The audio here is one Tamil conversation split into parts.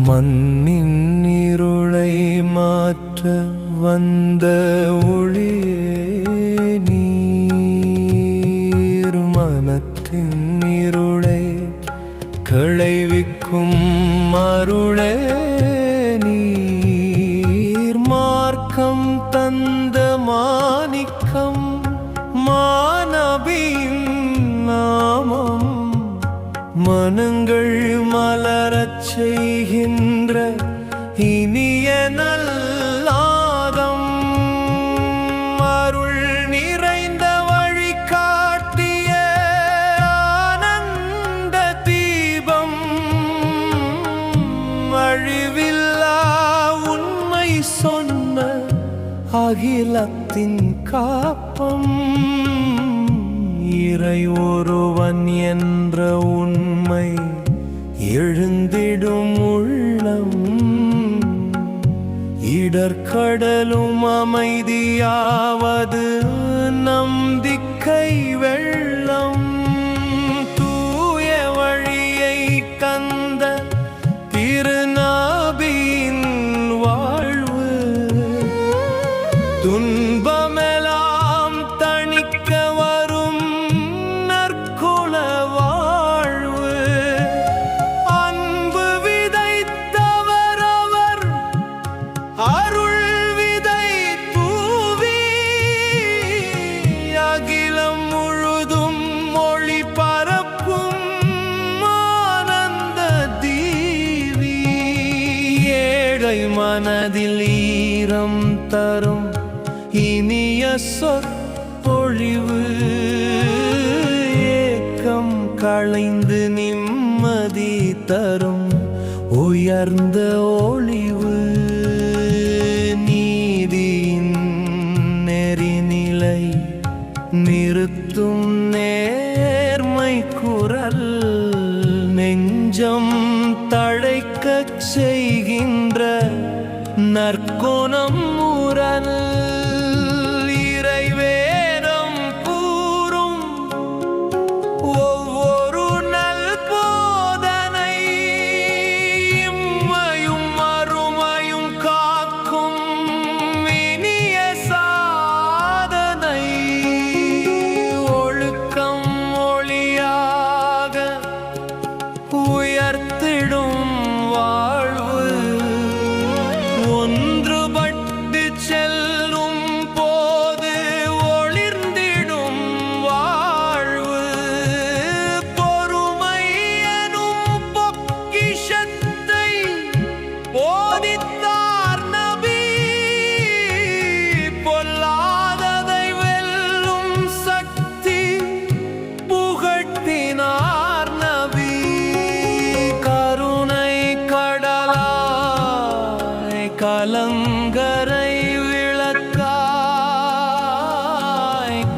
மண்ணின் இருளை மாற்ற வந்த ஒளியே நீர், மனத்தின் இருளை களைவிக்கும் அருளே நீர், மார்க்கம் தந்த மாணிக்கம் மாநபியின் நாமம், மனங்கள் மலரச் செய்கின்ற இனிய நல்லாதம், அருள் நிறைந்த வழி காட்டிய ஆனந்த தீபம், அழிவில்லா உண்மை சொன்ன அகிலத்தின் காப்பம், இறை ஒருவன் என்ற உண்மை எழுந்திடும் உள்ளம், இடர்கடலும் அமைதியாவது நம்பிக்கை வெள்ளம், தூய வழியை தந்த திருநபியின் வாழ்வு, துன்பமெல்லாம் தணிக்க வரும் நற்குல வாழ்வு, அன்பு விதைத்தவர் அவர், அருள் விதை தூவி அகிலம் முழுதும் மொழி பரப்பும் ஆனந்த தீவி, ஏழை மனதில் ஈரம் தரும் இனிய சொற்பொழிவு, ஏக்கம் களைந்து நிம்மதி தரும் உயர்ந்த ஒளிவு, நீதியின் நெறிநிலை நிறுத்தும் நேர்மை குரல், நெஞ்சம் தழைக்கச் செய்கின்ற நற்குணம் முரண், இறைவேதம் கூறும் ஒவ்வொரு நல் போதனை, இம்மையும் மறுமையும் காக்கும் இனிய சாதனை, ஒழுக்கம் ஒளியாக உயர்த்திடும் வாழ்வு, ஒன்றுபட்டு செல்லும் போது ஒளிர்ந்திடும் வாழ்வு, பொறுமை எனும் பொக்கிஷத்தை போதித்தார் நபி, பொல்லாததை வெல்லும் சக்தி புகட்டினார் நபி, கருணை கடலாய் கலங்கரை விளக்காய்,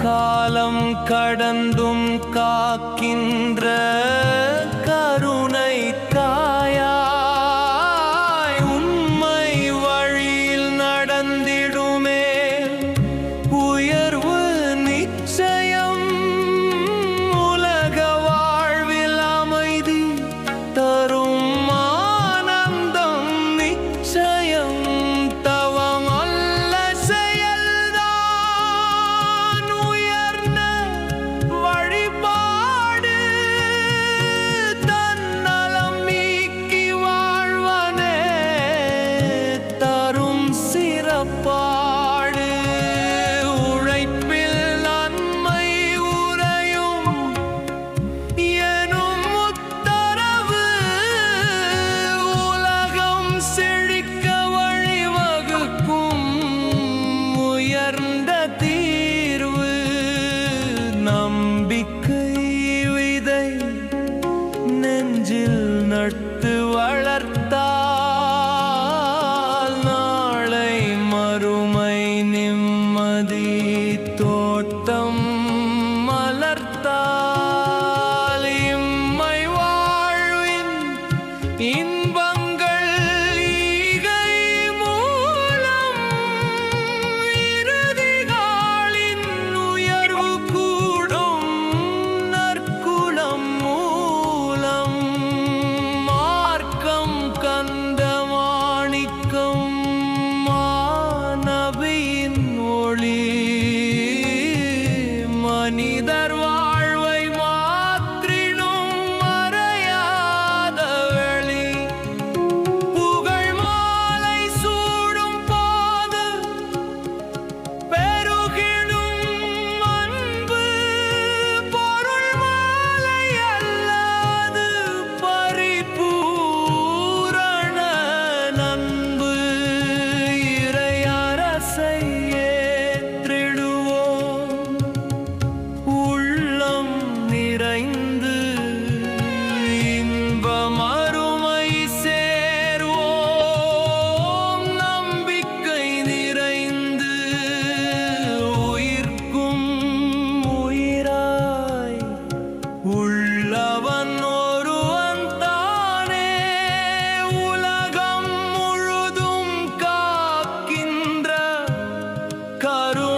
காலம் கடந்தும் காக்கின்ற கருணை தாயாய், உண்மை வழியில் நடந்திடுமே உயர்வு நிச்சயம், உலக வாழ்வில் அமைதி தரும் ஆனந்தம் நிச்சயம், தவம் அல்ல செயல்தான் உயர்ந்த வழிபாடு, தன்னலம் நீக்கி வாழ்வனே தரும் சிறப்பாடு, உழைப்பில் நன்மை உரையும் எனும் உத்தரவு, உலகம் செழிக்க வழிவகுக்கும் உயர்ந்த தீர்வு, நம்பிக்கை விதை நெஞ்சில் நட்டு வளர்த்தால், நாளை மறுமை நிம்மதி தோட்டம் மலர்த்தால், இம்மை வாழ்வின் இன்பங்கள் ஈகை மூலம், இறுதிகாலின் உயர்வு கூடும் நற்குலம் மூலம், மார்க்கம் கந்த தரும்